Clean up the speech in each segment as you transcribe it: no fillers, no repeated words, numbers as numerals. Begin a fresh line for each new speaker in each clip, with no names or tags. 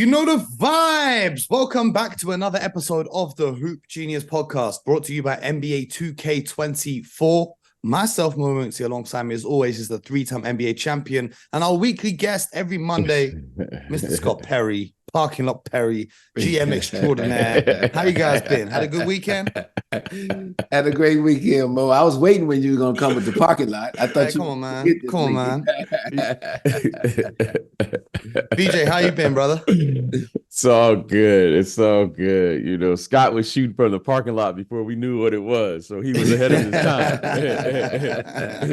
You know the vibes. Welcome back to another episode of the Hoop Genius podcast, brought to you by NBA 2K24. Myself, Momoinsi, alongside me as always is the three-time NBA champion and our weekly guest every Monday, Mr. Scott Perry, Parking Lot Perry, GM extraordinaire. How you guys been? Had a good weekend?
Had a great weekend, Mo. I was waiting when you were gonna come with the parking lot. I thought
Come on, man. Come on, man. BJ, how you been, brother?
It's all good. It's all good. You know, Scott was shooting from the parking lot before we knew what it was, so he was ahead of his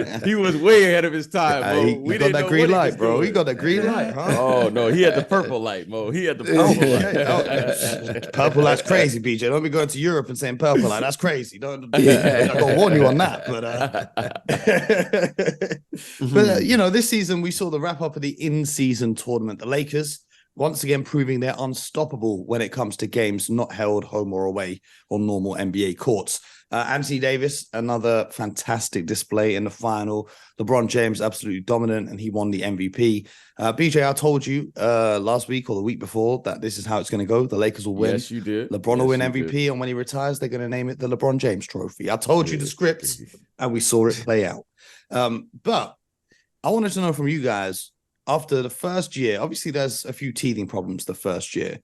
time. He was way ahead of his time, Mo.
We got that green light, bro. He got that green light, huh?
Oh no, he had the purple light, Mo. He had the purple light.
Purple light's crazy, BJ. Don't be going to Europe and saying purple light. That's crazy. I'm gonna warn you on that. But you know, this season we saw the wrap up of the in-season tournament. The Lakers once again proving they're unstoppable when it comes to games not held home or away on normal NBA courts. Anthony Davis, another fantastic display in the final. LeBron James, absolutely dominant, and he won the MVP. BJ, I told you last week or the week before that this is how it's going to go. The Lakers will win.
Yes, you did.
LeBron will win MVP, and when he retires, they're going to name it the LeBron James Trophy. I told you the script, and we saw it play out. But I wanted to know from you guys, after the first year, obviously there's a few teething problems the first year,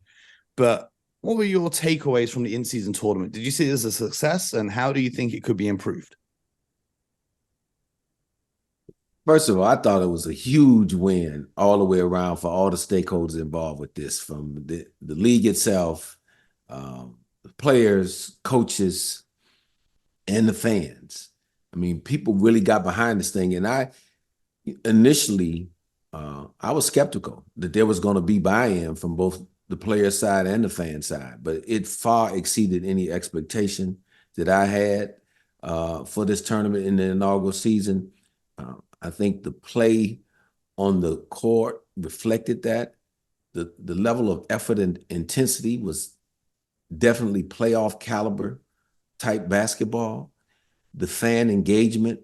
but what were your takeaways from the in-season tournament? Did you see it as a success, and how do you think it could be improved?
First of all, I thought it was a huge win all the way around for all the stakeholders involved with this, from the league itself, players, coaches, and the fans. I mean, people really got behind this thing, and I initially I was skeptical that there was going to be buy-in from both the player side and the fan side, but it far exceeded any expectation that I had for this tournament in the inaugural season. I think the play on the court reflected that. The level of effort and intensity was definitely playoff caliber type basketball. The fan engagement,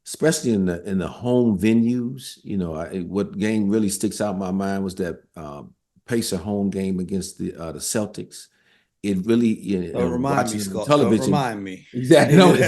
especially in the home venues, you know, what game really sticks out in my mind was that Pacer home game against the Celtics. It really, you know,
remind me, Scott.
Television.
Remind me.
Exactly. But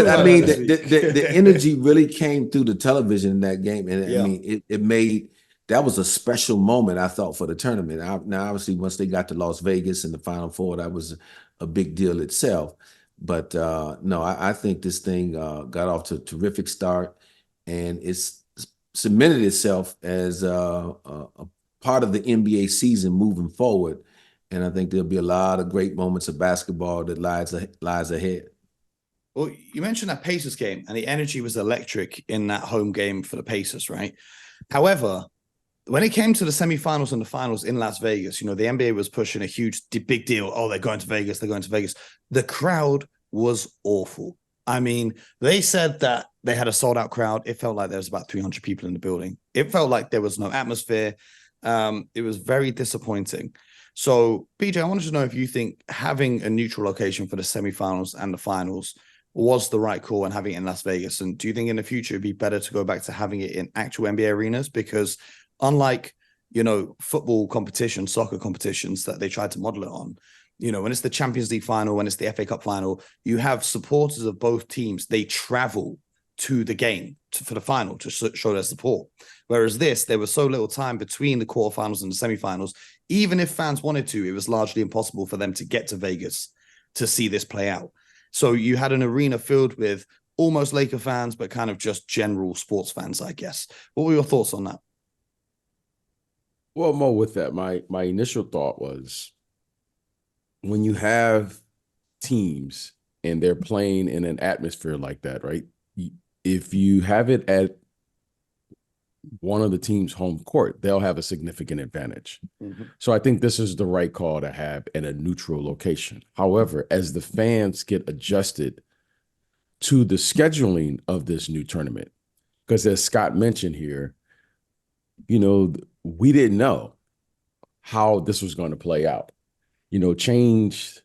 I mean, the energy really came through the television in that game, and I mean, it made that was a special moment, I thought, for the tournament. Now, obviously, once they got to Las Vegas in the Final Four, that was a big deal itself. But no, I think this thing got off to a terrific start, and it's cemented itself as a part of the NBA season moving forward. And I think there'll be a lot of great moments of basketball that lies ahead.
Well, you mentioned that Pacers game, and the energy was electric in that home game for the Pacers, right? However, when it came to the semifinals and the finals in Las Vegas, you know, the NBA was pushing a huge, big deal. Oh, they're going to Vegas. They're going to Vegas. The crowd was awful. I mean, they said that they had a sold-out crowd. It felt like there was about 300 people in the building. It felt like there was no atmosphere. It was very disappointing. So, BJ, I wanted to know if you think having a neutral location for the semifinals and the finals was the right call and having it in Las Vegas. And do you think in the future it'd be better to go back to having it in actual NBA arenas? Because unlike, you know, football competitions, soccer competitions that they tried to model it on, you know, when it's the Champions League final, when it's the FA Cup final, you have supporters of both teams. They travel to the game for the final to show their support. Whereas there was so little time between the quarterfinals and the semifinals. Even if fans wanted to, it was largely impossible for them to get to Vegas to see this play out. So you had an arena filled with almost Laker fans, but kind of just general sports fans, I guess. What were your thoughts on that?
Well, Mo, with that, my initial thought was when you have teams and they're playing in an atmosphere like that, right? If you have it at one of the team's home court, they'll have a significant advantage. Mm-hmm. So I think this is the right call to have in a neutral location. However, as the fans get adjusted to the scheduling of this new tournament, because as Scott mentioned here, you know, we didn't know how this was going to play out. You know, change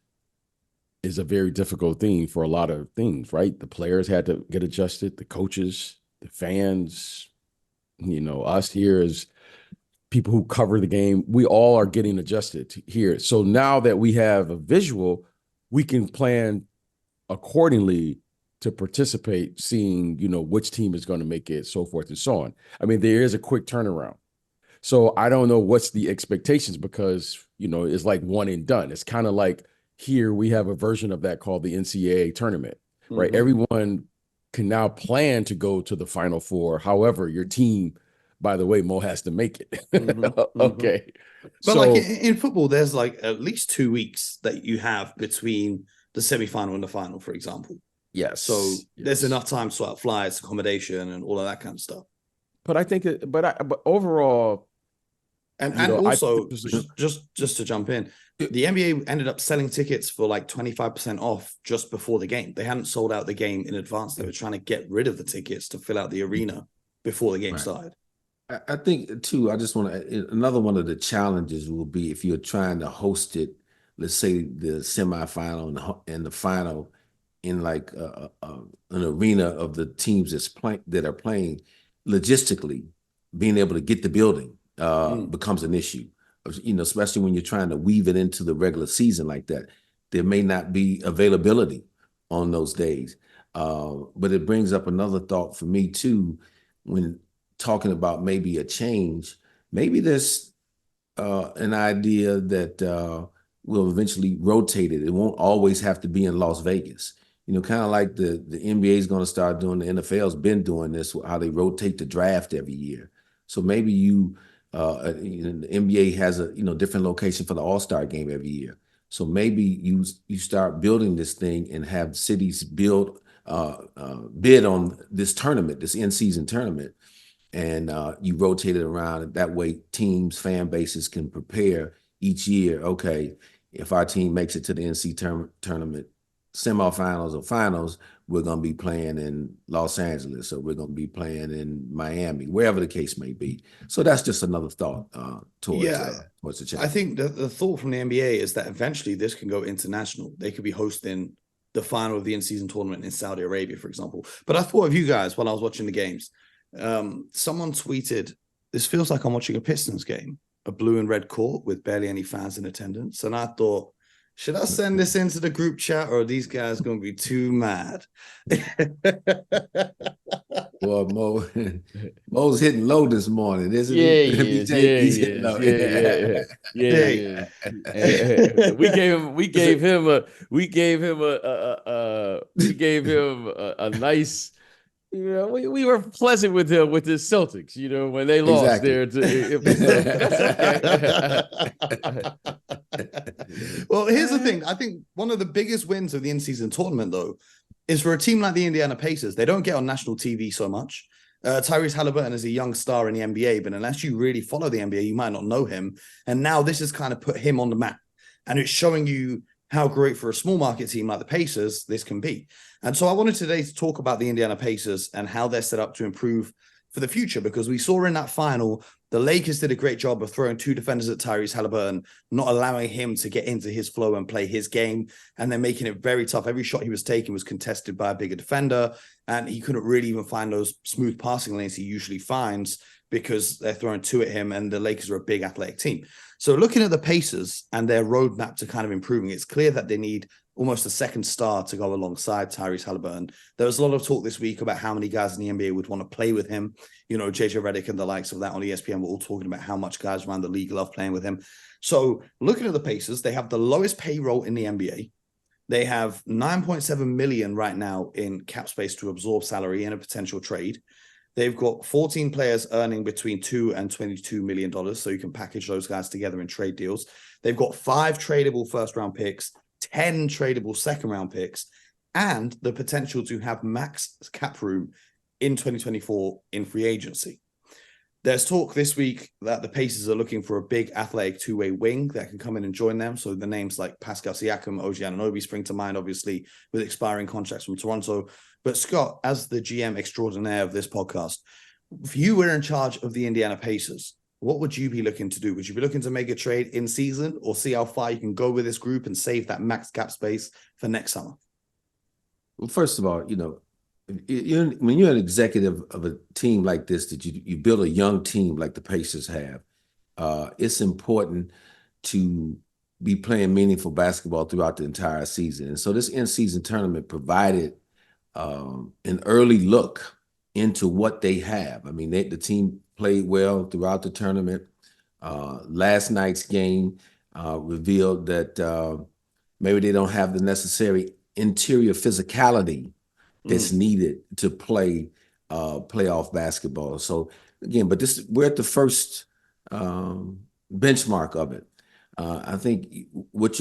is a very difficult thing for a lot of things, right? The players had to get adjusted, the coaches, the fans, you know, us here as people who cover the game, we all are getting adjusted to here. So now that we have a visual, we can plan accordingly to participate, seeing, which team is going to make it, so forth and so on. I mean, there is a quick turnaround. So I don't know what's the expectations, because, it's like one and done. It's kind of like here we have a version of that called the NCAA tournament, right?
Mhm.
Everyone can now plan to go to the Final Four. However, your team, by the way, Mo, has to make it.
Mhm.
Okay.
But like
So
in football, there's like at least 2 weeks that you have between the semifinal and the final, for example.
yes.
So there's
yes.
enough time to sort out flights, accommodation, and all of that kind of stuff.
But I think but overall,
And
I
also just to jump in, the NBA ended up selling tickets for like 25% off just before the game. They hadn't sold out the game in advance. They were trying to get rid of the tickets to fill out the arena before the game
Right.
started.
I think too, I just want to, another one of the challenges will be if you're trying to host it, let's say the semifinal and the final in like an arena of the teams that are playing, logistically, being able to get the building becomes an issue. Especially when you're trying to weave it into the regular season like that, there may not be availability on those days. But it brings up another thought for me too, when talking about maybe a change. Maybe there's an idea that will eventually rotate it. It won't always have to be in Las Vegas. Kind of like the NBA is going to start doing, the NFL's been doing this, how they rotate the draft every year. So maybe the NBA has a different location for the All-Star game every year. So maybe you start building this thing and have cities bid on this tournament, this in-season tournament, and you rotate it around. That way teams, fan bases can prepare each year. Okay, if our team makes it to the NC tournament semifinals or finals, we're going to be playing in Los Angeles, or we're going to be playing in Miami, wherever the case may be. So that's just another thought towards the challenge.
I think the thought from the NBA is that eventually this can go international. They could be hosting the final of the in-season tournament in Saudi Arabia, for example. But I thought of you guys while I was watching the games. Someone tweeted, "This feels like I'm watching a Pistons game, a blue and red court with barely any fans in attendance." And I thought, should I send this into the group chat, or are these guys going to be too mad?
Well, Mo's hitting low this morning, isn't
yeah,
he?
he is.
He's
Yeah,
hitting low.
yeah. We gave him a nice. We were pleasant with him with his Celtics. When they lost
Exactly.
there, that's okay.
Well, here's the thing. I think one of the biggest wins of the in-season tournament, though, is for a team like the Indiana Pacers. They don't get on national TV so much. Tyrese Halliburton is a young star in the NBA, but unless you really follow the NBA, you might not know him. And now this has kind of put him on the map. And it's showing you how great for a small market team like the Pacers this can be. And so I wanted today to talk about the Indiana Pacers and how they're set up to improve for the future, because we saw in that final, the Lakers did a great job of throwing two defenders at Tyrese Halliburton, not allowing him to get into his flow and play his game, and then making it very tough. Every shot he was taking was contested by a bigger defender, and he couldn't really even find those smooth passing lanes he usually finds because they're throwing two at him, and the Lakers are a big athletic team. So looking at the Pacers and their roadmap to kind of improving, it's clear that they need almost a second star to go alongside Tyrese Halliburton. There was a lot of talk this week about how many guys in the NBA would want to play with him. JJ Redick and the likes of that on ESPN were all talking about how much guys around the league love playing with him. So looking at the Pacers, they have the lowest payroll in the NBA. They have $9.7 million right now in cap space to absorb salary in a potential trade. They've got 14 players earning between $2 and $22 million, so you can package those guys together in trade deals. They've got 5 tradable first-round picks, 10 tradable second-round picks, and the potential to have max cap room in 2024 in free agency. There's talk this week that the Pacers are looking for a big athletic two-way wing that can come in and join them. So the names like Pascal Siakam, OG Anunoby spring to mind, obviously, with expiring contracts from Toronto. But Scott, as the GM extraordinaire of this podcast, if you were in charge of the Indiana Pacers, what would you be looking to do? Would you be looking to make a trade in season, or see how far you can go with this group and save that max cap space for next summer?
Well, first of all, when you're an executive of a team like this, that you build a young team like the Pacers have, it's important to be playing meaningful basketball throughout the entire season. And so this in-season tournament provided an early look into what they have. I mean, the team played well throughout the tournament. Last night's game revealed that maybe they don't have the necessary interior physicality that's needed to play playoff basketball. So again, but we're at the first benchmark of it. I think what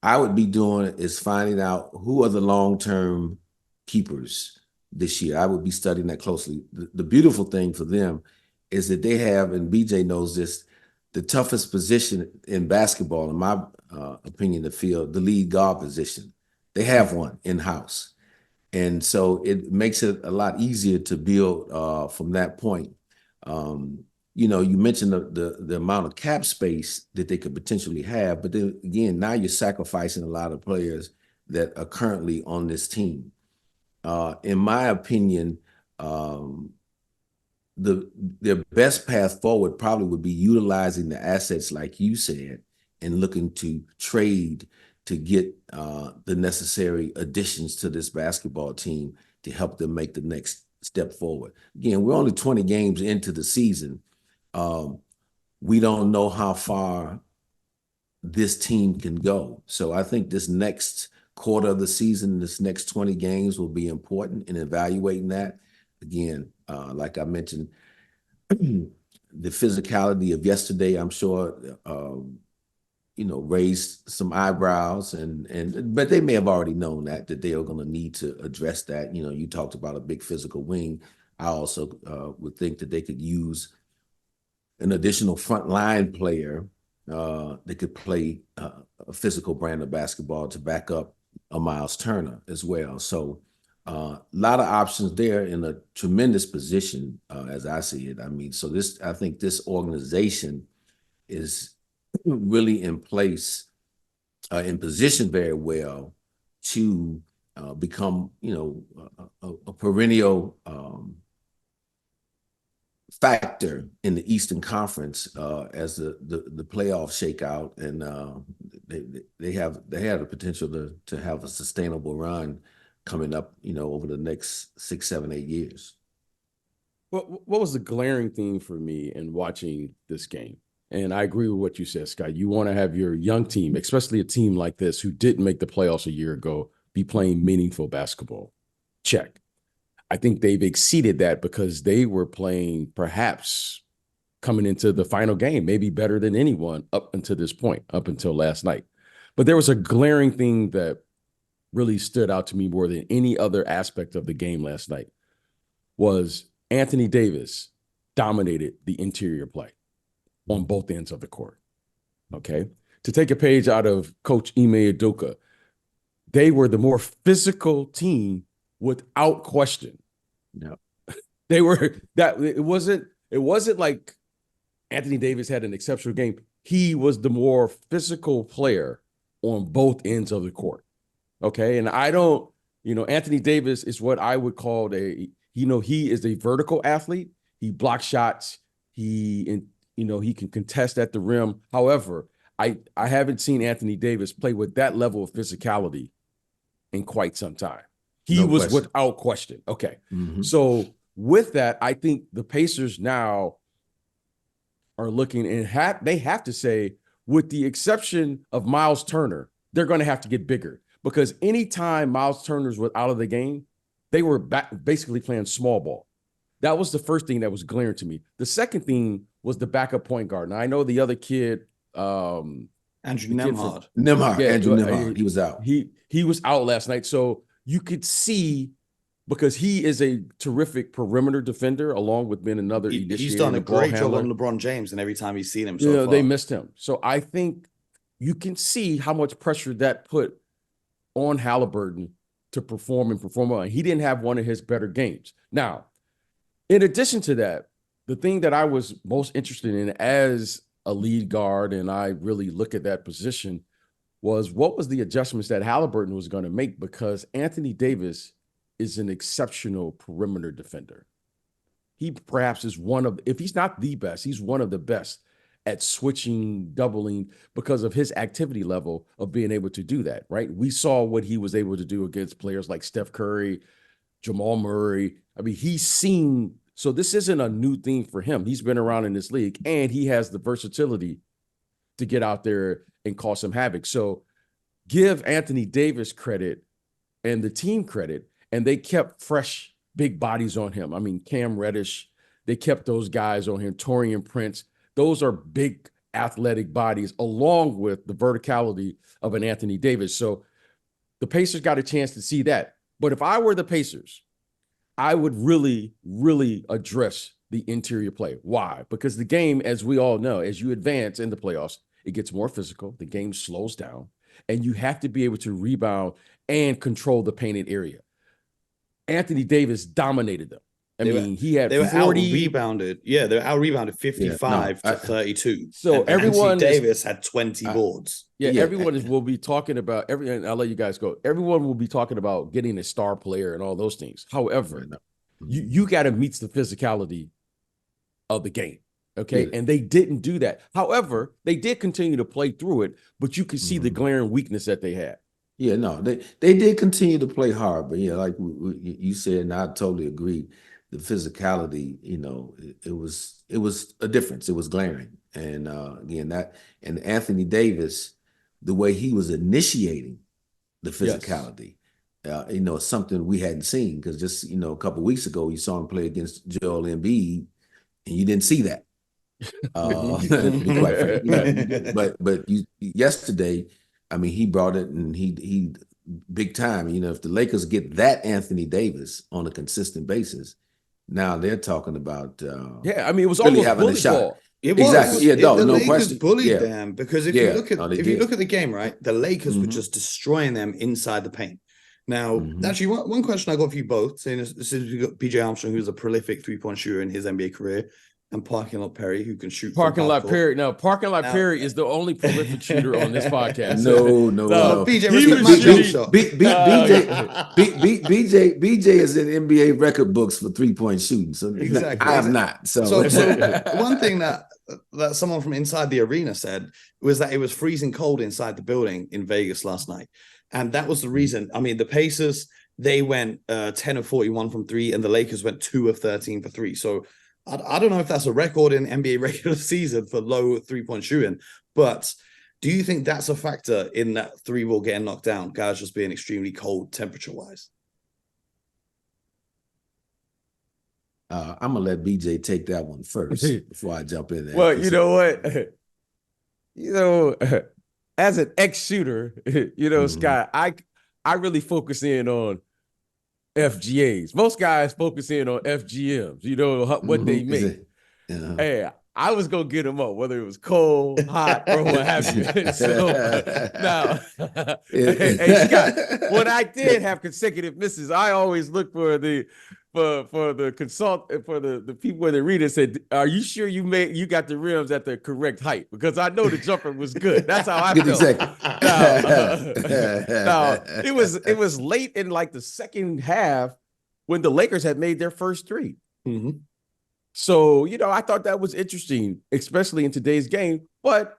I would be doing is finding out who are the long-term keepers this year. I would be studying that closely. The beautiful thing for them is that they have, and BJ knows this, the toughest position in basketball, in my opinion, the field, the lead guard position. They have one in-house. And so it makes it a lot easier to build from that point. You know, you mentioned the amount of cap space that they could potentially have, but then again, now you're sacrificing a lot of players that are currently on this team. In my opinion, their best path forward probably would be utilizing the assets, like you said, and looking to trade to get the necessary additions to this basketball team to help them make the next step forward. Again, we're only 20 games into the season. We don't know how far this team can go. So I think this next quarter of the season, this next 20 games will be important in evaluating that. Again, like I mentioned, the physicality of yesterday, I'm sure, raised some eyebrows, but they may have already known that they are going to need to address that. You know, you talked about a big physical wing. I also would think that they could use an additional front line player that could play a physical brand of basketball to back up a Miles Turner as well. So a lot of options there in a tremendous position as I see it. I mean, so I think this organization is really in place, in position very well to become, a perennial factor in the Eastern Conference as the playoffs shake out, and they have the potential to have a sustainable run coming up, over the next 6, 7, 8 years.
What was the glaring theme for me in watching this game? And I agree with what you said, Scott. You want to have your young team, especially a team like this who didn't make the playoffs a year ago, be playing meaningful basketball. Check. I think they've exceeded that because they were playing perhaps coming into the final game, maybe better than anyone up until this point, up until last night. But there was a glaring thing that really stood out to me more than any other aspect of the game last night was Anthony Davis dominated the interior play on both ends of the court. Okay. To take a page out of Coach Ime Udoka, they were the more physical team without question.
No.
They were that it wasn't like Anthony Davis had an exceptional game. He was the more physical player on both ends of the court. Okay. And I don't, Anthony Davis is what I would call he is a vertical athlete. He blocks shots. He can contest at the rim. However, I haven't seen Anthony Davis play with that level of physicality in quite some time. He was question. Without question. Okay. Mm-hmm. So with that, I think the Pacers now are looking and they have to say, with the exception of Miles Turner, they're going to have to get bigger because anytime Miles Turner's was out of the game, they were basically playing small ball. That was the first thing that was glaring to me. The second thing was the backup point guard. Now I know the other kid,
Andrew Nembhard.
Andrew Nembhard. He was out.
He was out last night. So you could see, because he is a terrific perimeter defender, along with being another initiator.
He's done a great job on LeBron James, and every time he's seen him so far.
They missed him. So I think you can see how much pressure that put on Halliburton to perform well. And he didn't have one of his better games. Now, in addition to that, the thing that I was most interested in as a lead guard, and I really look at that position, was what was the adjustments that Halliburton was going to make, because Anthony Davis is an exceptional perimeter defender. He perhaps is if he's not the best, he's one of the best at switching, doubling because of his activity level of being able to do that, right? We saw what he was able to do against players like Steph Curry, Jamal Murray. I mean, he's seen, so this isn't a new thing for him. He's been around in this league, and he has the versatility to get out there and cause some havoc. So give Anthony Davis credit and the team credit, and they kept fresh big bodies on him. I mean, Cam Reddish, they kept those guys on him, Torian Prince. Those are big athletic bodies along with the verticality of an Anthony Davis. So the Pacers got a chance to see that. But if I were the Pacers, I would really, really address the interior play. Why? Because the game, as we all know, as you advance in the playoffs, it gets more physical. The game slows down, and you have to be able to rebound and control the painted area. Anthony Davis dominated them. He had 40
out-rebounded. Yeah, they were out-rebounded 55 to 32.
So
and
everyone
Anthony Davis had 20 boards.
Everyone will be talking about and I'll let you guys go. Everyone will be talking about getting a star player and all those things. However, you got to meet the physicality of the game. Okay. Yeah. And they didn't do that. However, they did continue to play through it, but you could see the glaring weakness that they had.
Yeah, no, they did continue to play hard, but like you said, and I totally agree. The physicality, it was a difference. It was glaring, and again, and Anthony Davis, the way he was initiating the physicality, it's something we hadn't seen, because just a couple of weeks ago you saw him play against Joel Embiid, and you didn't see that. To be quite frank, but yesterday, I mean, he brought it, and he big time. If the Lakers get that Anthony Davis on a consistent basis, now they're talking about
I mean, it was
really
almost
having a shot.
ball.
It was.
Exactly. Yeah,
the
no
Lakers
question.
bullied them, because if you look at the game, right, the Lakers were
Mhm.
just destroying them inside the paint. Now, actually, one question I got for you both, saying this is we got PJ Armstrong, who's a prolific 3-point shooter in his NBA career, and Parking Lot Perry, who can shoot.
Parking Lot Perry. No, Parking Lot Perry is the only prolific shooter on this podcast.
No.
BJ,
he
respect
was
my
shooting-
jump shot.
BJ is in NBA record books for 3-point shooting. So
Exactly.
I have not. So,
So one thing that someone from inside the arena said was that it was freezing cold inside the building in Vegas last night. And that was the reason. I mean, the Pacers, they went 10 of 41 from three, and the Lakers went 2 of 13 for three. So I don't know if that's a record in NBA regular season for low 3-point shooting, but do you think that's a factor in that 3-ball getting knocked down, guys just being extremely cold temperature-wise?
I'm gonna let BJ take that one first before I jump in there.
Well, you know what? As an ex-shooter, Scott, I really focus in on FGAs. Most guys focus in on FGMs, what they make. Hey, I was gonna get them up, whether it was cold, hot, or what have you. So now, hey, Scott, when I did have consecutive misses, I always look for the people in the arena said, "Are you sure you got the rims at the correct height?" Because I know the jumper was good. That's how I felt. Now, it was late in like the second half when the Lakers had made their first three.
Mm-hmm.
So, I thought that was interesting, especially in today's game. But,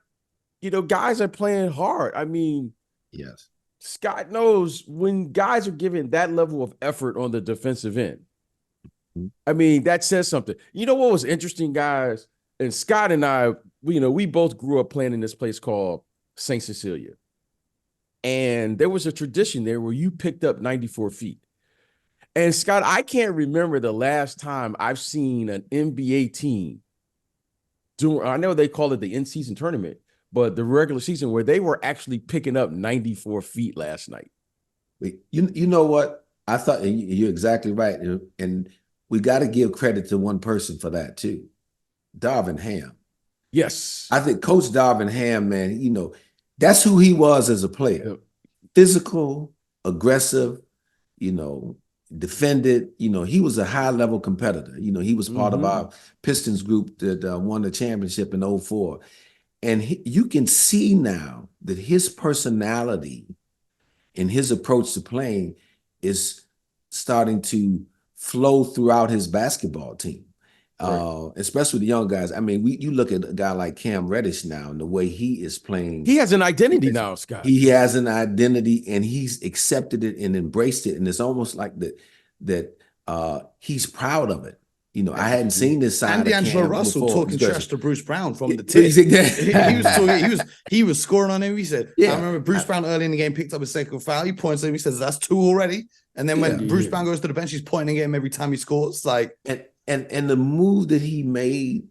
guys are playing hard. I mean,
yes,
Scott knows when guys are giving that level of effort on the defensive end. I mean, that says something. You know what was interesting, guys? And Scott and I, we both grew up playing in this place called St. Cecilia. And there was a tradition there where you picked up 94 feet. And Scott, I can't remember the last time I've seen an NBA team I know they call it the in-season tournament, but the regular season where they were actually picking up 94 feet last night.
You know what? I thought, and you're exactly right. And we got to give credit to one person for that too. Darvin Ham.
Yes.
I think Coach Darvin Ham, man, that's who he was as a player. Physical, aggressive, defended. He was a high-level competitor. He was part of our Pistons group that won the championship in 2004. And you can see now that his personality and his approach to playing is starting to flow throughout his basketball team. especially the young guys. I mean, you look at a guy like Cam Reddish now and the way he is playing.
He has an identity now, Scott.
He has an identity and he's accepted it and embraced it. And it's almost like that he's proud of it. You know, I hadn't seen this side
and D'Angelo
of Cam
Russell
before.
talking trash to Bruce Brown from the tip. He was scoring on him. He said, I remember Bruce Brown early in the game picked up his second foul. He points at him. He says, that's 2 already. And then when Bruce Brown goes to the bench, he's pointing at him every time he scores. Like,
and the move that he made,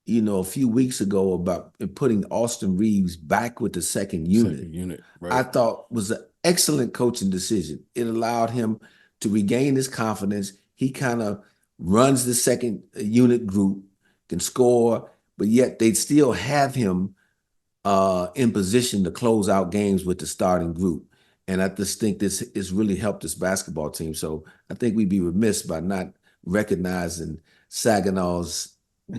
you know, a few weeks ago about putting Austin Reeves back with the second unit,
right.
I thought was an excellent coaching decision. It allowed him to regain his confidence. He kind of runs the second unit group, can score, but yet they'd still have him in position to close out games with the starting group. And I just think this has really helped this basketball team. So I think we'd be remiss by not recognizing Saginaw's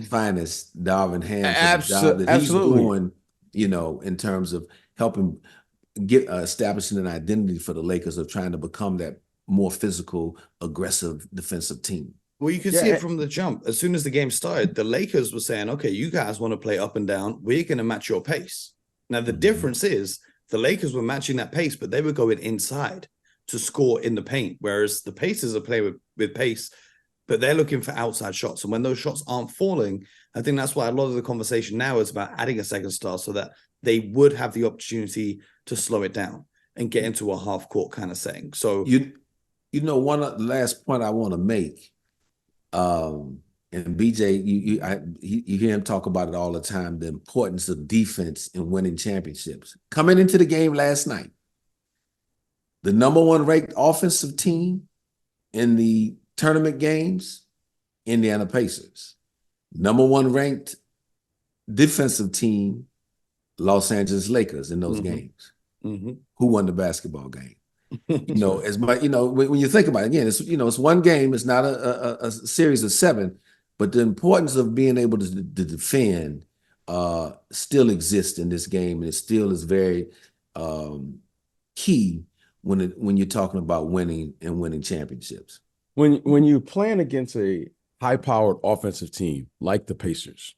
finest, Darvin Ham, for the job that he's doing, you know, in terms of helping get establishing an identity for the Lakers of trying to become that more physical, aggressive defensive team.
Well, you can see it from the jump. As soon as the game started, the Lakers were saying, okay, you guys want to play up and down. We're going to match your pace. Now, the difference is the Lakers were matching that pace, but they were going inside to score in the paint, whereas the Pacers are playing with pace, but they're looking for outside shots. And when those shots aren't falling, I think that's why a lot of the conversation now is about adding a second star so that they would have the opportunity to slow it down and get into a half-court kind of setting. So,
you know, one last point I want to make, and BJ, you hear him talk about it all the time, the importance of defense in winning championships. Coming into the game last night, the #1 ranked offensive team in the tournament games, Indiana Pacers. #1 ranked defensive team, Los Angeles Lakers in those games. Who won the basketball game? You know, as much, you know, when you think about it, again, it's, you know, it's one game, it's not a series of 7, but the importance of being able to defend still exists in this game, and it still is very key when you're talking about winning championships.
When you're playing against a high-powered offensive team like the Pacers,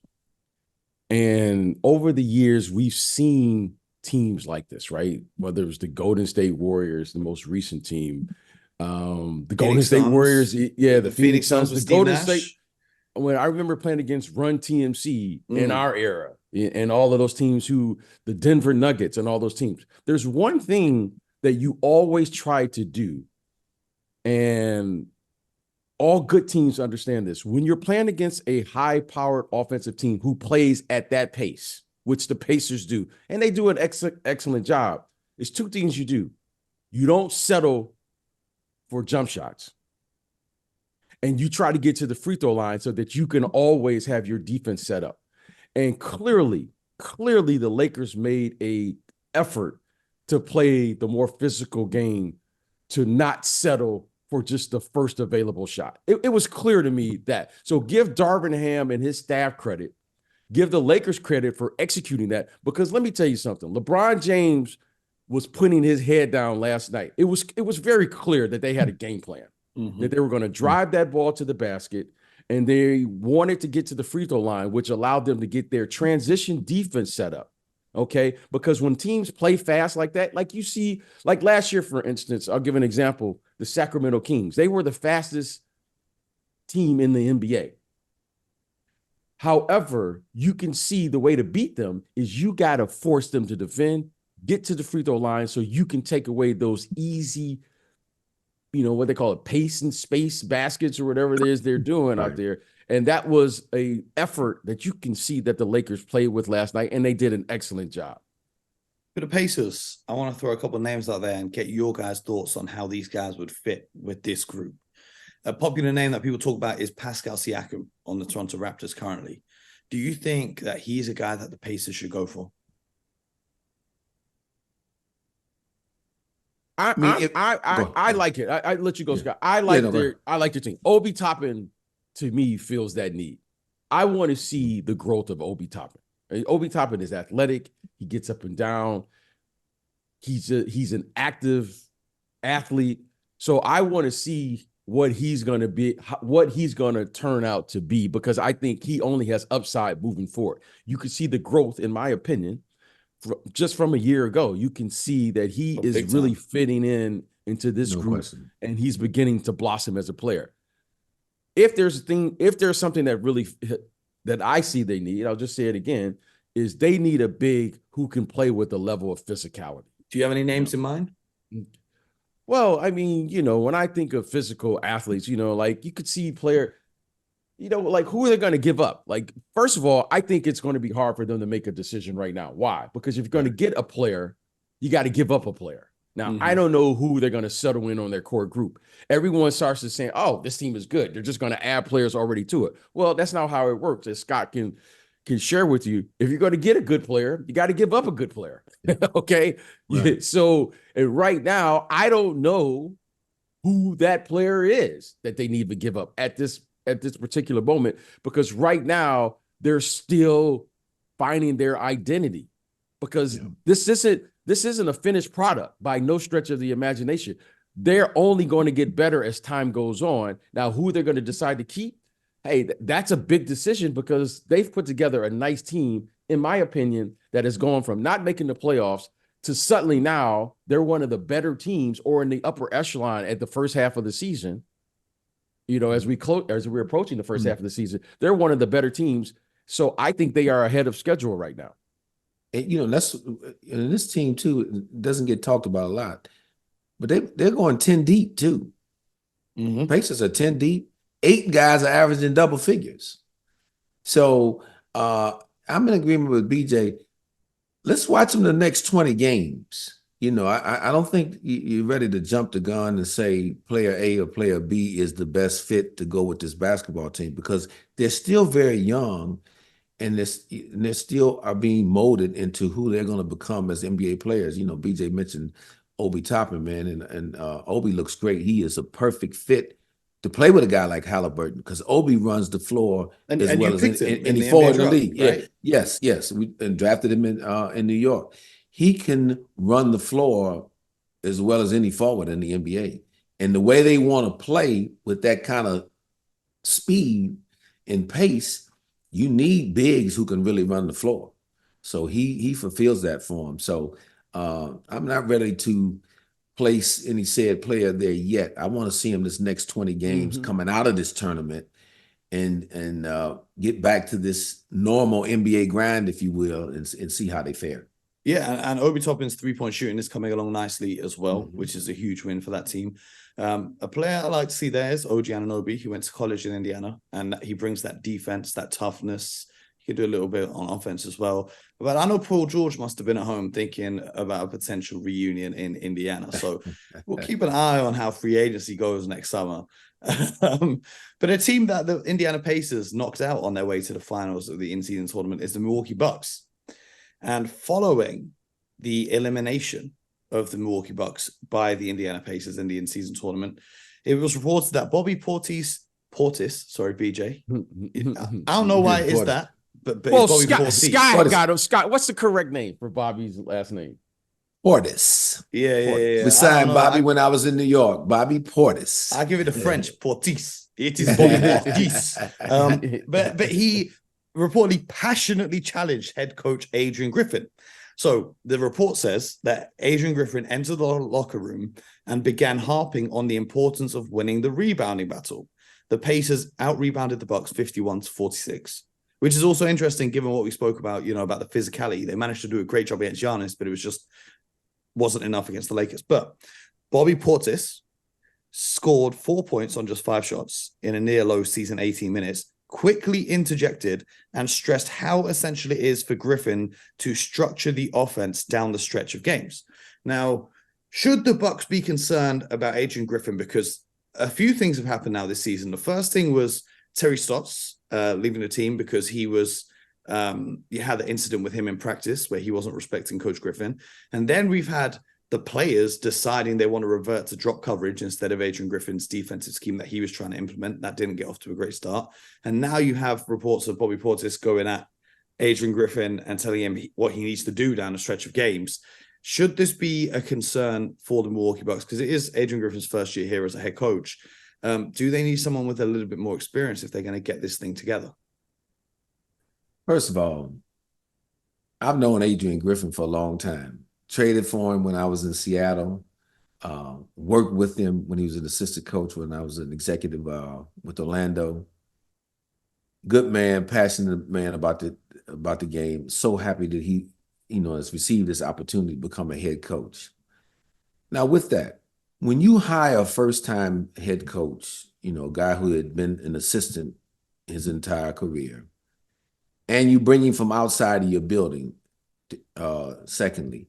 and over the years we've seen teams like this, right? Whether it was the Golden State Warriors, the most recent team, the Golden State Warriors, the Phoenix Suns, the Golden State. When I remember playing against Run TMC in our era, and all of those teams, the Denver Nuggets and all those teams, there's one thing that you always try to do, and all good teams understand this. When you're playing against a high-powered offensive team who plays at that pace, which the Pacers do, and they do an excellent job, there's 2 things you do. You don't settle for jump shots, and you try to get to the free throw line so that you can always have your defense set up. And clearly the Lakers made an effort to play the more physical game, to not settle for just the first available shot. It was clear to me that. So give Darvin Ham and his staff credit. Give the Lakers credit for executing that, because let me tell you something. LeBron James was putting his head down last night. It was very clear that they had a game plan, that they were going to drive that ball to the basket, and they wanted to get to the free throw line, which allowed them to get their transition defense set up. Okay, because when teams play fast like that, like you see, like last year, for instance, I'll give an example, the Sacramento Kings, they were the fastest team in the NBA. However, you can see the way to beat them is you got to force them to defend, get to the free throw line so you can take away those easy, you know, what they call it, pace and space baskets or whatever it is they're doing out there. And that was a effort that you can see that the Lakers played with last night, and they did an excellent job.
For the Pacers, I want to throw a couple of names out there and get your guys' thoughts on how these guys would fit with this group. A popular name that people talk about is Pascal Siakam on the Toronto Raptors currently. Do you think that he's a guy that the Pacers should go for?
I like it. I let you go, Scott. I like their team. Obi Toppin, to me, feels that need. I want to see the growth of Obi Toppin. Obi Toppin is athletic. He gets up and down. He's an active athlete. So I want to see what he's going to be, what he's going to turn out to be, because I think he only has upside moving forward. You can see the growth, in my opinion, just from a year ago. You can see that he is really fitting into this group, and he's beginning to blossom as a player. If there's something that really that I see they need, I'll just say it again, is they need a big who can play with a level of physicality.
Do you have any names in mind?
Well, I mean, when I think of physical athletes, like you could see player, like who are they going to give up? Like, first of all, I think it's going to be hard for them to make a decision right now. Why? Because if you're going to get a player, you got to give up a player. Now, I don't know who they're going to settle in on their core group. Everyone starts to say, oh, this team is good. They're just going to add players already to it. Well, that's not how it works. As Scott can share with you, if you're going to get a good player, you got to give up a good player. Okay. Right. So right now, I don't know who that player is that they need to give up at this particular moment, because right now they're still finding their identity, because this isn't a finished product by no stretch of the imagination. They're only going to get better as time goes on. Now, who they're going to decide to keep, hey, that's a big decision, because they've put together a nice team, in my opinion, that has gone from not making the playoffs to suddenly now they're one of the better teams, or in the upper echelon at the first half of the season. As we're approaching the first half of the season, they're one of the better teams. So I think they are ahead of schedule right now.
And that's this team too doesn't get talked about a lot, but they're going 10 deep too. Pacers are 10 deep. 8 guys are averaging double figures. So I'm in agreement with BJ. Let's watch them the next 20 games. I don't think you're ready to jump the gun and say player A or player B is the best fit to go with this basketball team, because they're still very young, and they still are being molded into who they're going to become as NBA players. BJ mentioned Obi Toppin, man, and Obi looks great. He is a perfect fit to play with a guy like Halliburton, because Obi runs the floor as well as any forward in the league. Right? Yeah. Yes. We drafted him in New York. He can run the floor as well as any forward in the NBA. And the way they want to play with that kind of speed and pace, you need bigs who can really run the floor. So he fulfills that for him. So I'm not ready to place any said player there yet. I want to see him this next 20 games coming out of this tournament and get back to this normal NBA grind, if you will, and see how they fare.
Yeah, and Obi Toppin's three-point shooting is coming along nicely as well, which is a huge win for that team. A player I like to see there is OG Anunoby. He went to college in Indiana, and he brings that defense, that toughness. He can do a little bit on offense as well. But I know Paul George must have been at home thinking about a potential reunion in Indiana. So we'll keep an eye on how free agency goes next summer. But a team that the Indiana Pacers knocked out on their way to the finals of the in-season tournament is the Milwaukee Bucks. And following the elimination of the Milwaukee Bucks by the Indiana Pacers in the in-season tournament, it was reported that Bobby Portis, BJ. I don't know why it is that, but
well, Scott got him. Scott, what's the correct name for Bobby's last name?
Portis.
Yeah.
We signed Bobby when I was in New York. Bobby Portis.
I give it the French, Portis. It is Bobby Portis. But he reportedly passionately challenged head coach Adrian Griffin. So the report says that Adrian Griffin entered the locker room and began harping on the importance of winning the rebounding battle. The Pacers out-rebounded the Bucks 51-46, which is also interesting given what we spoke about, about the physicality. They managed to do a great job against Giannis, but it wasn't enough against the Lakers. But Bobby Portis scored 4 points on just 5 shots in a near low season 18 minutes, quickly interjected and stressed how essential it is for Griffin to structure the offense down the stretch of games. Now, should the Bucks be concerned about Adrian Griffin? Because a few things have happened now this season. The first thing was Terry Stotts leaving the team because he was you had the incident with him in practice where he wasn't respecting Coach Griffin. And then we've had the players deciding they want to revert to drop coverage instead of Adrian Griffin's defensive scheme that he was trying to implement. That didn't get off to a great start. And now you have reports of Bobby Portis going at Adrian Griffin and telling him what he needs to do down the stretch of games. Should this be a concern for the Milwaukee Bucks? Because it is Adrian Griffin's first year here as a head coach. Do they need someone with a little bit more experience if they're going to get this thing together?
First of all, I've known Adrian Griffin for a long time. Traded for him when I was in Seattle. Worked with him when he was an assistant coach when I was an executive with Orlando. Good man, passionate man about the game. So happy that he, has received this opportunity to become a head coach. Now, with that, when you hire a first-time head coach, a guy who had been an assistant his entire career, and you bring him from outside of your building, secondly,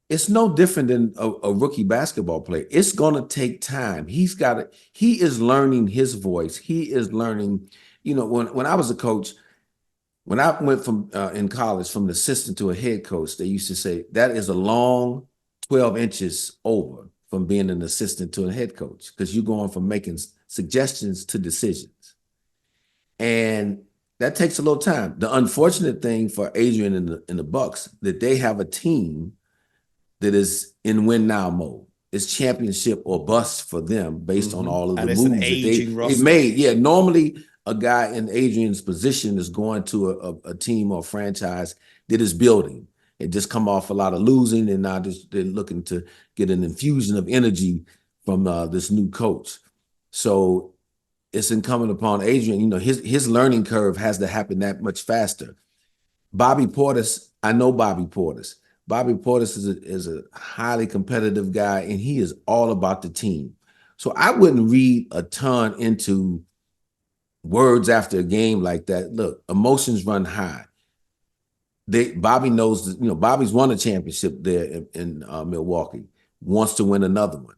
it's no different than a rookie basketball player. It's going to take time. He is learning his voice. He is learning, when I was a coach, when I went from in college from an assistant to a head coach, they used to say that is a long 12 inches over from being an assistant to a head coach, because you're going from making suggestions to decisions. And that takes a little time. The unfortunate thing for Adrian and the Bucks, that they have a team that is in win now mode. It's championship or bust for them based on all of the moves that they've made. Yeah, normally a guy in Adrian's position is going to a team or franchise that is building. It just come off a lot of losing, and now they're looking to get an infusion of energy from this new coach. So it's incumbent upon Adrian, his learning curve has to happen that much faster. Bobby Portis, I know Bobby Portis. Bobby Portis is a highly competitive guy, and he is all about the team. So I wouldn't read a ton into words after a game like that. Look, emotions run high. Bobby knows, Bobby's won a championship there in Milwaukee, wants to win another one.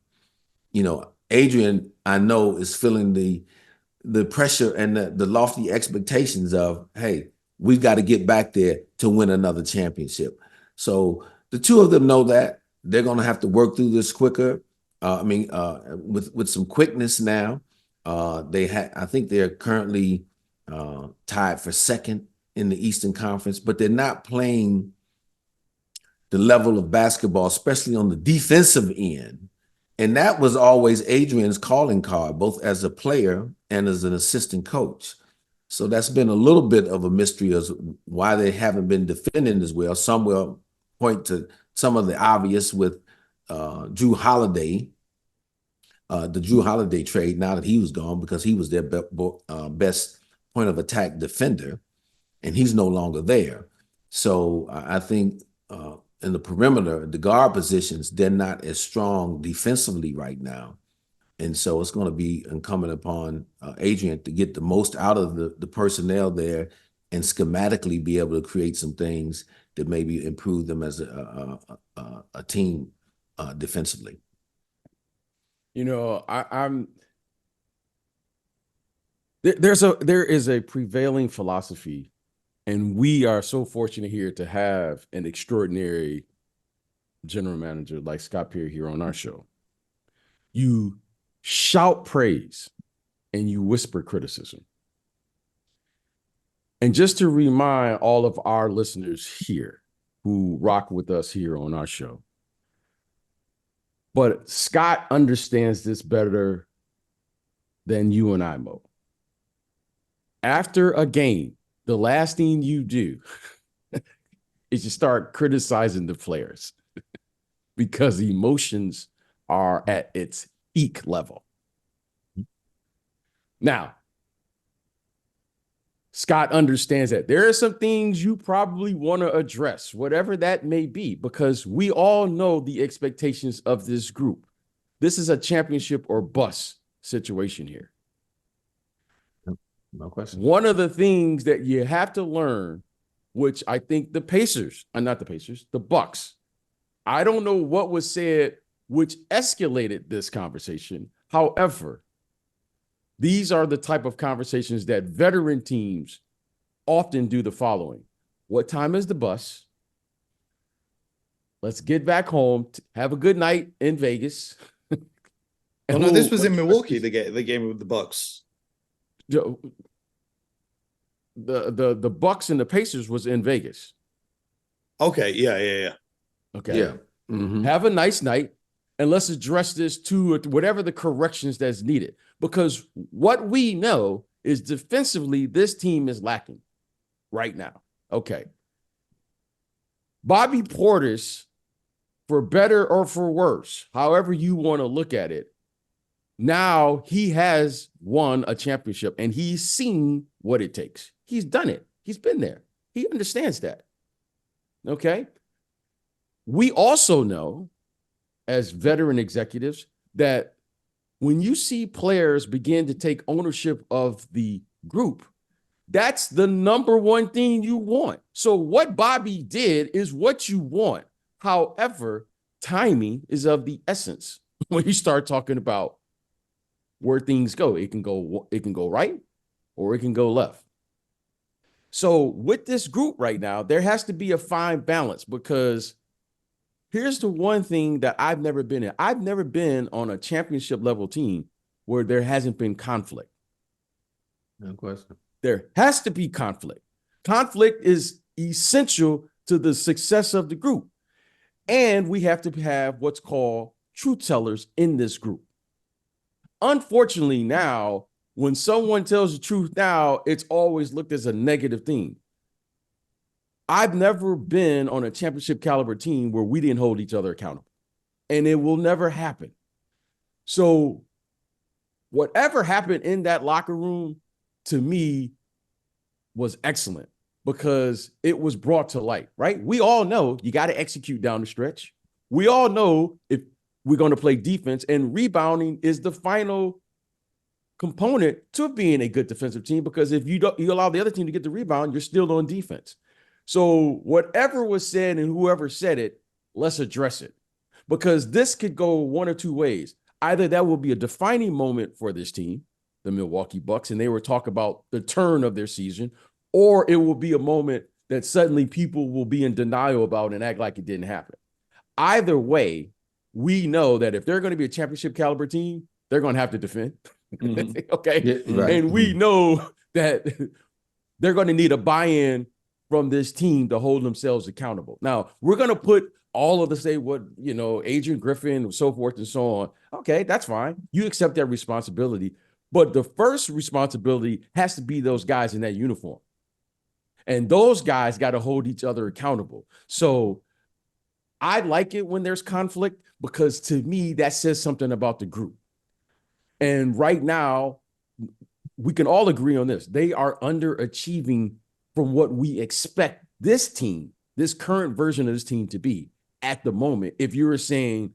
Adrian, I know, is feeling the pressure and the lofty expectations of, hey, we've got to get back there to win another championship. So the two of them know that they're going to have to work through this quicker. With some quickness now. I think they're currently tied for second in the Eastern Conference, but they're not playing the level of basketball, especially on the defensive end. And that was always Adrian's calling card, both as a player and as an assistant coach. So that's been a little bit of a mystery as why they haven't been defending as well. Some will point to some of the obvious with Drew Holiday, the Drew Holiday trade, now that he was gone, because he was their best point of attack defender, and he's no longer there. So I think in the perimeter, the guard positions, they're not as strong defensively right now. And so it's going to be incumbent upon Adrian to get the most out of the personnel there and schematically be able to create some things that maybe improve them as a team defensively.
There is a prevailing philosophy, and we are so fortunate here to have an extraordinary general manager like Scott Perry here on our show. You shout praise and you whisper criticism. And just to remind all of our listeners here who rock with us here on our show, but Scott understands this better than you and I, Mo. After a game, the last thing you do is you start criticizing the players because emotions are at its peak level. Now, Scott understands that there are some things you probably want to address, whatever that may be, because we all know the expectations of this group. This is a championship or bust situation here.
No question.
One of the things that you have to learn, which I think the Bucks, I don't know what was said which escalated this conversation. However, these are the type of conversations that veteran teams often do the following. What time is the bus? Let's get back home. Have a good night in Vegas.
Oh, no, this was in Milwaukee, the game with the Bucks.
The Bucks and the Pacers was in Vegas.
Okay, yeah.
Okay.
Yeah. Mm-hmm.
Have a nice night. and let's address this to whatever the corrections that's needed. Because what we know is defensively, this team is lacking right now. Okay. Bobby Portis, for better or for worse, however you want to look at it, now he has won a championship and he's seen what it takes. He's done it. He's been there. He understands that. Okay. We also know, as veteran executives, that when you see players begin to take ownership of the group, that's the number one thing you want. So what Bobby did is what you want. However, timing is of the essence when you start talking about where things go. It can go right or it can go left. So with this group right now, there has to be a fine balance, because here's the one thing that I've never been in. I've never been on a championship level team where there hasn't been conflict.
No question.
There has to be conflict. Conflict is essential to the success of the group. And we have to have what's called truth tellers in this group. Unfortunately, now, when someone tells the truth now, it's always looked as a negative thing. I've never been on a championship caliber team where we didn't hold each other accountable, and it will never happen. So whatever happened in that locker room, to me, was excellent, because it was brought to light, right? We all know you got to execute down the stretch. We all know if we're going to play defense, and rebounding is the final component to being a good defensive team, because if you allow the other team to get the rebound, you're still on defense. So whatever was said and whoever said it, let's address it, because this could go one or two ways. Either that will be a defining moment for this team, the Milwaukee Bucks, and they were talking about the turn of their season, or it will be a moment that suddenly people will be in denial about and act like it didn't happen. Either way, we know that if they're going to be a championship caliber team, they're going to have to defend. Mm-hmm. Okay. Yeah, right. And we know that they're going to need a buy-in from this team to hold themselves accountable. Now, we're going to put all of the say what, Adrian Griffin, so forth and so on. Okay, that's fine. You accept that responsibility. But the first responsibility has to be those guys in that uniform. And those guys got to hold each other accountable. So I like it when there's conflict, because to me, that says something about the group. And right now, we can all agree on this. They are underachieving from what we expect this team, this current version of this team, to be at the moment, if you were saying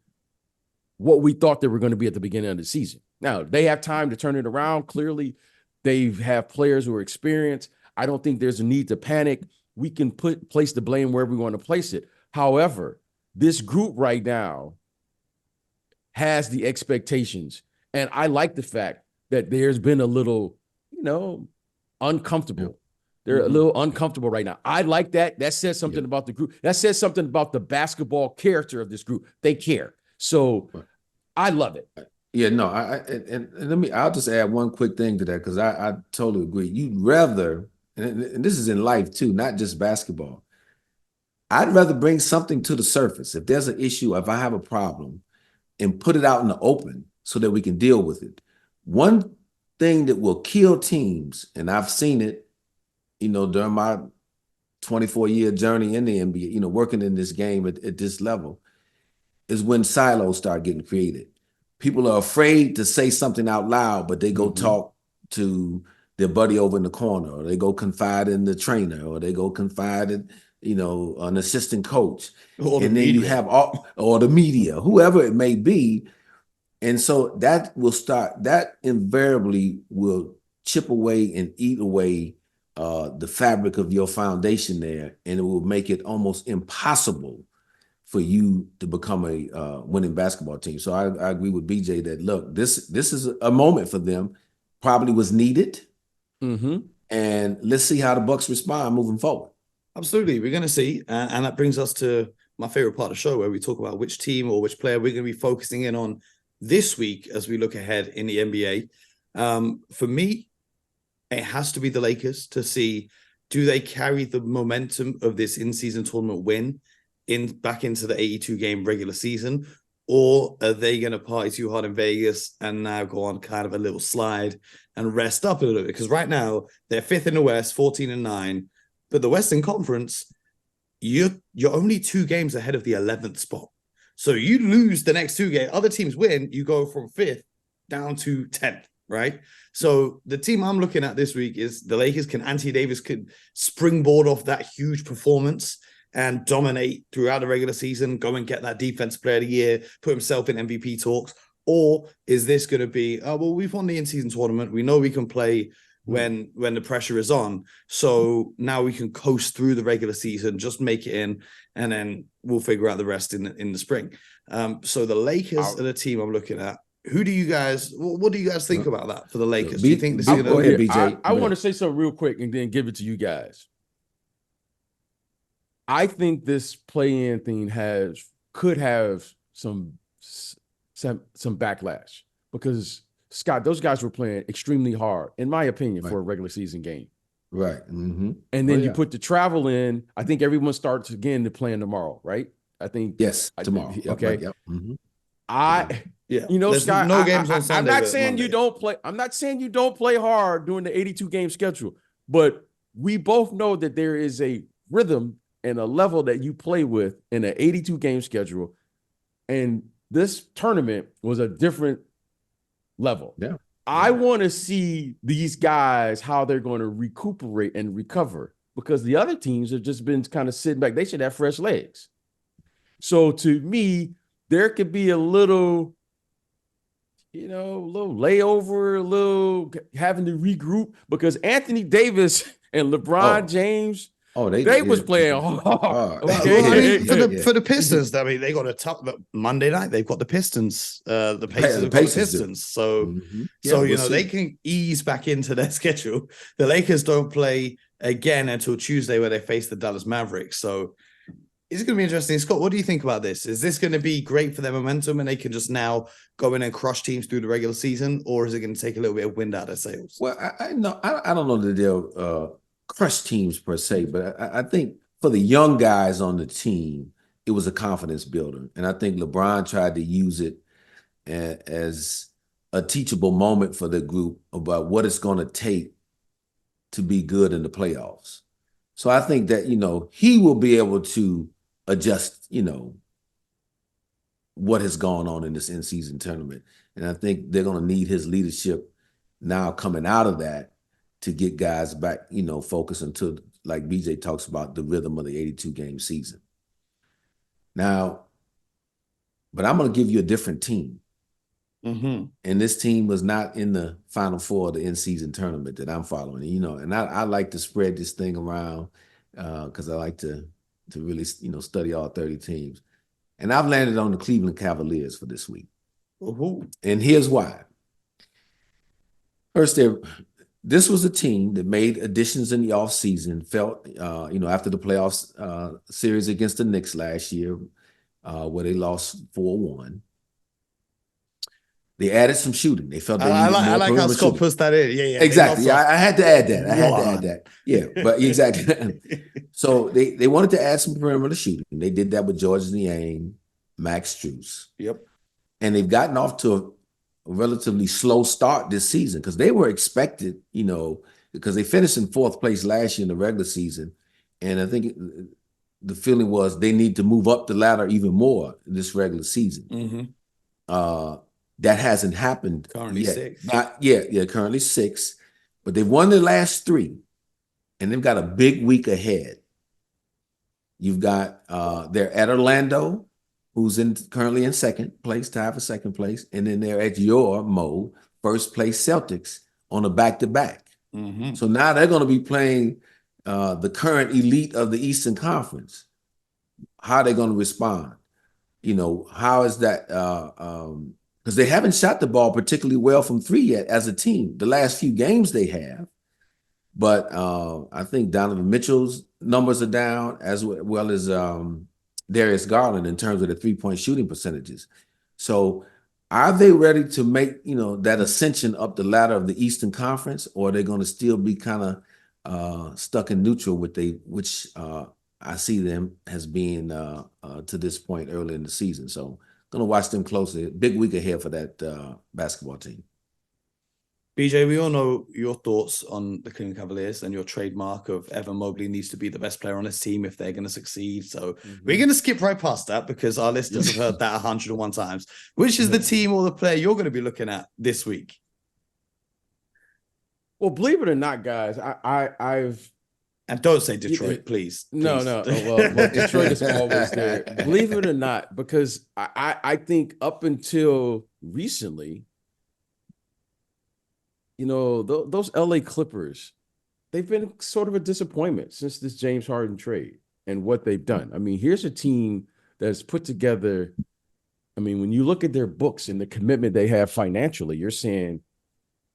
what we thought they were going to be at the beginning of the season. Now, they have time to turn it around. Clearly, they have players who are experienced. I don't think there's a need to panic. We can place the blame wherever we want to place it. However, this group right now has the expectations. And I like the fact that there's been a little, uncomfortable. Yeah. They're a little uncomfortable right now. I like that. That says something about the group. That says something about the basketball character of this group. They care. So I love it.
Yeah, no, I'll just add one quick thing to that, because I totally agree. You'd rather, and this is in life too, not just basketball. I'd rather bring something to the surface. If there's an issue, if I have a problem, and put it out in the open so that we can deal with it. One thing that will kill teams, and I've seen it, during my 24-year journey in the NBA, working in this game at this level, is when silos start getting created. People are afraid to say something out loud, but they go talk to their buddy over in the corner, or they go confide in the trainer, or they go confide in, an assistant coach. Or and then you have or the media, whoever it may be. And so that invariably will chip away and eat away the fabric of your foundation there, and it will make it almost impossible for you to become a winning basketball team. So I agree with BJ that, look, this is a moment for them, probably was needed, and let's see how the Bucks respond moving forward.
Absolutely, we're going to see, and that brings us to my favorite part of the show, where we talk about which team or which player we're going to be focusing in on this week as we look ahead in the NBA. For me, it has to be the Lakers to see, do they carry the momentum of this in-season tournament win back into the 82-game regular season, Or are they going to party too hard in Vegas and now go on kind of a little slide and rest up a little bit? Because right now they're fifth in the West, 14-9, but the Western Conference, you're only 2 games ahead of the 11th spot. So you lose the next 2 games, other teams win, you go from 5th down to 10th, right? So the team I'm looking at this week is the Lakers. Can Anthony Davis could springboard off that huge performance and dominate throughout the regular season, go and get that defensive player of the year, put himself in MVP talks? Or is this going to be, oh, well, we've won the in-season tournament. We know we can play when the pressure is on. So now we can coast through the regular season, just make it in, and then we'll figure out the rest in the spring. So the Lakers are the team I'm looking at. What do you guys think about that for the Lakers? Do you think this is
go ahead, BJ.
I want to say something real quick and then give it to you guys. I think this play-in thing could have some backlash because, Scott, those guys were playing extremely hard, in my opinion, for a regular season game.
Right. Mm-hmm.
And then you put the travel in. I think everyone starts again to playing tomorrow, right? I think
tomorrow.
Okay.
Yep. Mm-hmm.
Scott,
no games on Sunday.
I'm not saying you don't play. I'm not saying you don't play hard during the 82 game schedule, but we both know that there is a rhythm and a level that you play with in an 82 game schedule. And this tournament was a different level.
Yeah.
I want to see these guys, how they're going to recuperate and recover, because the other teams have just been kind of sitting back. They should have fresh legs. So to me, there could be a little, little layover, a little having to regroup, because Anthony Davis and LeBron James, they was playing hard.
Okay. For the Pistons, I mean, they got a tough Monday night. They've got the Pistons, the Pistons. So, they can ease back into their schedule. The Lakers don't play again until Tuesday, where they face the Dallas Mavericks. So it's going to be interesting. Scott, what do you think about this? Is this going to be great for their momentum and they can just now go in and crush teams through the regular season, or is it going to take a little bit of wind out of their sails?
Well, I don't know that they'll crush teams per se, but I think for the young guys on the team, it was a confidence builder. And I think LeBron tried to use it as a teachable moment for the group about what it's going to take to be good in the playoffs. So I think that, he will be able to adjust, what has gone on in this in-season tournament. And I think they're going to need his leadership now coming out of that to get guys back, focused into, like BJ talks about, the rhythm of the 82 game season. Now, but I'm going to give you a different team.
Mm-hmm.
And this team was not in the Final Four of the in-season tournament that I'm following, and I like to spread this thing around because I like to really, study all 30 teams. And I've landed on the Cleveland Cavaliers for this week.
Mm-hmm.
And here's why. First, this was a team that made additions in the offseason, felt, after the playoffs series against the Knicks last year, where they lost 4-1. They added some shooting. They felt
I like how Scott puts that in. Yeah.
Exactly. I had to add that. Yeah, but exactly. So they wanted to add some perimeter shooting. They did that with Georges Niang, Max Strus.
Yep.
And they've gotten off to a relatively slow start this season because they were expected, because they finished in 4th place last year in the regular season. And I think the feeling was they need to move up the ladder even more this regular season.
Mm-hmm.
That hasn't happened.
Currently
yet.
6th.
Currently 6th. But they've won the last 3, and they've got a big week ahead. You've got they're at Orlando, who's currently in 2nd place, tied for 2nd place, and then they're at your first place Celtics on a back-to-back.
Mm-hmm.
So now they're going to be playing the current elite of the Eastern Conference. How are they going to respond? How is that? Because they haven't shot the ball particularly well from 3 yet as a team. The last few games they have. But I think Donovan Mitchell's numbers are down, as well as Darius Garland in terms of the 3-point shooting percentages. So are they ready to make, that ascension up the ladder of the Eastern Conference, or are they going to still be kind of stuck in neutral which I see them as being to this point early in the season. So gonna watch them closely. Big week ahead for that basketball team.
BJ, we all know your thoughts on the Cleveland Cavaliers and your trademark of Evan Mobley needs to be the best player on this team if they're going to succeed. So we're going to skip right past that because our listeners have heard that 101 times. Which is the team or the player you're going to be looking at this week?
Well, believe it or not, guys, I've
and don't say Detroit, please.
No. Well, Detroit is always there. Believe it or not, because I think up until recently, you know, those LA Clippers, they've been sort of a disappointment since this James Harden trade and what they've done. I mean, here's a team that's put together. I mean, when you look at their books and the commitment they have financially, you're saying,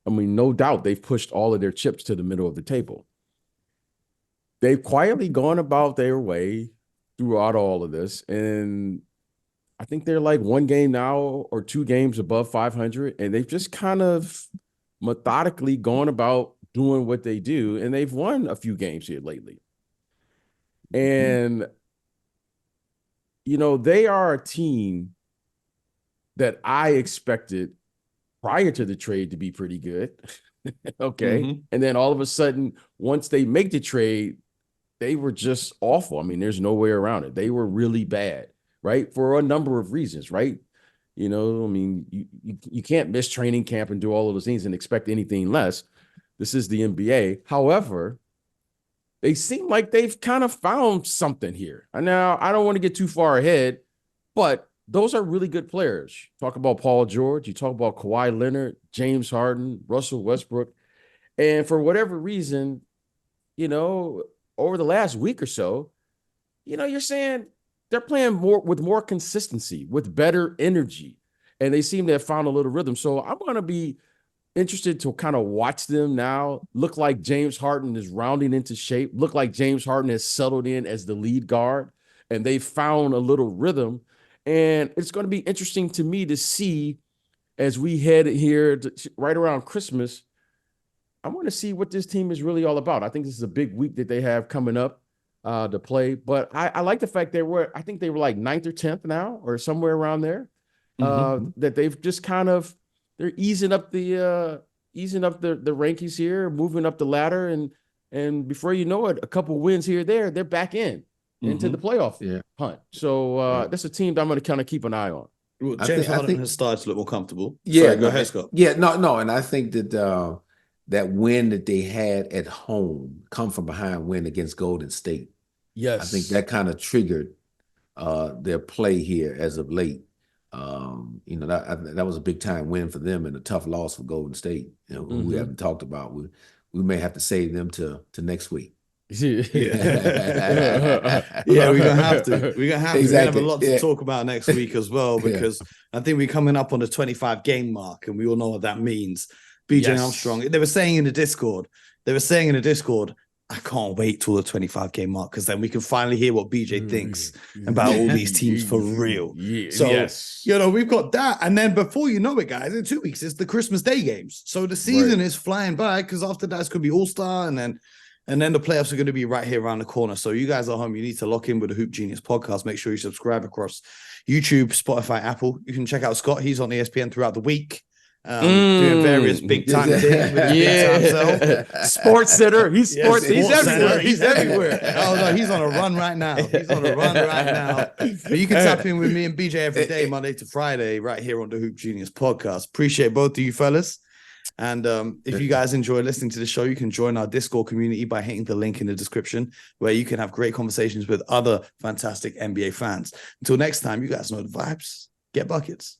I mean, no doubt they've pushed all of their chips to the middle of the table. They've quietly gone about their way throughout all of this. And I think they're like 1 game now or 2 games above 500. And they've just kind of methodically gone about doing what they do. And they've won a few games here lately. And, you know, they are a team that I expected prior to the trade to be pretty good. Okay. And then all of a sudden, once they make the trade, they were just awful. I mean, there's no way around it. They were really bad, right? For a number of reasons, right? You know, I mean, you can't miss training camp and do all of those things and expect anything less. This is the NBA. However, they seem like they've kind of found something here. And now, I don't want to get too far ahead, but those are really good players. Talk about Paul George. You talk about Kawhi Leonard, James Harden, Russell Westbrook. And for whatever reason, you know, over the last week or so, you know, you're saying they're playing more with more consistency, with better energy, and they seem to have found a little rhythm. So I'm going to be interested to kind of watch them now. Look like James Harden is rounding into shape. Look like James Harden has settled in as the lead guard, and they found a little rhythm. And it's going to be interesting to me to see as we head here to, right around Christmas. I want to see what this team is really all about. I think this is a big week that they have coming up to play. But I like the fact I think they were like 9th or 10th now or somewhere around there. That they've just they're easing up the rankings here, moving up the ladder. And before you know it, a couple wins here or there, they're back into the playoff hunt. So that's a team that I'm going to kind of keep an eye on.
Well, James Harden has started to look more comfortable.
Yeah,
sorry, go ahead, Scott.
Yeah, no, and I think that that win that they had at home, come from behind win against Golden State.
Yes,
I think that kind of triggered their play here as of late. You know, that was a big time win for them and a tough loss for Golden State. You know, who we haven't talked about. We may have to save them to next week.
Yeah, we're gonna have to. We're gonna have to. We're gonna have a lot to talk about next week as well, because I think we're coming up on the 25 game mark, and we all know what that means. BJ Armstrong, they were saying in the Discord, I can't wait till the 25 game mark, because then we can finally hear what BJ thinks about all these teams for real. So, you know, we've got that. And then before you know it, guys, in 2 weeks, it's the Christmas Day games. So the season is flying by, because after that, it's going to be All-Star, and then the playoffs are going to be right here around the corner. So you guys at home, you need to lock in with the Hoop Genius podcast. Make sure you subscribe across YouTube, Spotify, Apple. You can check out Scott. He's on ESPN throughout the week. Doing various big time things with his big time self.
Sports Center. He's sports. He's everywhere. He's everywhere.
Oh no, he's on a run right now. But you can tap in with me and BJ every day, Monday to Friday, right here on the Hoop Genius podcast. Appreciate both of you fellas. And if you guys enjoy listening to the show, you can join our Discord community by hitting the link in the description, where you can have great conversations with other fantastic NBA fans. Until next time, you guys know the vibes. Get buckets.